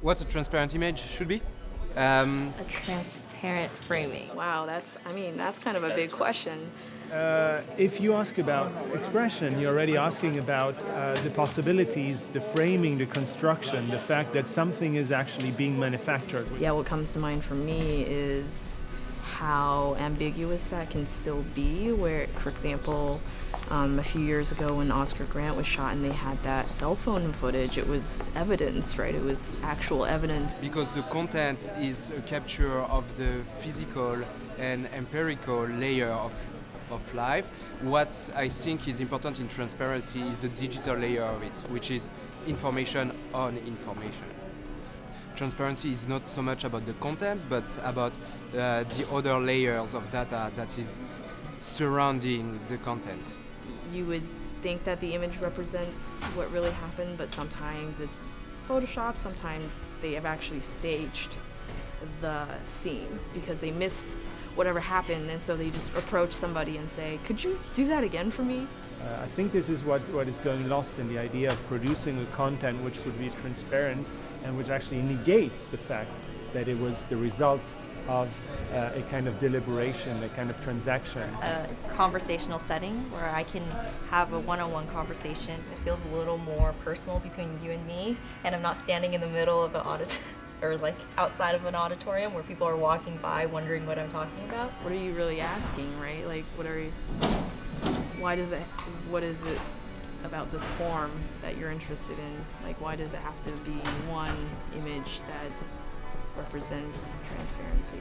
What a transparent image should be? A transparent framing. Wow, that's kind of a big question. If you ask about expression, you're already asking about the possibilities, the framing, the construction, the fact that something is actually being manufactured. Yeah, what comes to mind for me is how ambiguous that can still be, where, for example, a few years ago when Oscar Grant was shot and they had that cell phone footage, it was evidence, right? It was actual evidence. Because the content is a capture of the physical and empirical layer of life. What I think is important in transparency is the digital layer of it, which is information on information. Transparency is not so much about the content, but about the other layers of data that is surrounding the content. You would think that the image represents what really happened, but sometimes it's Photoshop, sometimes they have actually staged the scene because they missed whatever happened, and so they just approach somebody and say, could you do that again for me? I think this is what is going lost in the idea of producing a content which would be transparent and which actually negates the fact that it was the result of a kind of deliberation, a kind of transaction. A conversational setting where I can have a one-on-one conversation. It feels a little more personal between you and me, and I'm not standing in the middle of an or like outside of an auditorium where people are walking by wondering what I'm talking about. What are you really asking, right? Like, what is it about this form that you're interested in? Like, why does it have to be one image that represents transparency?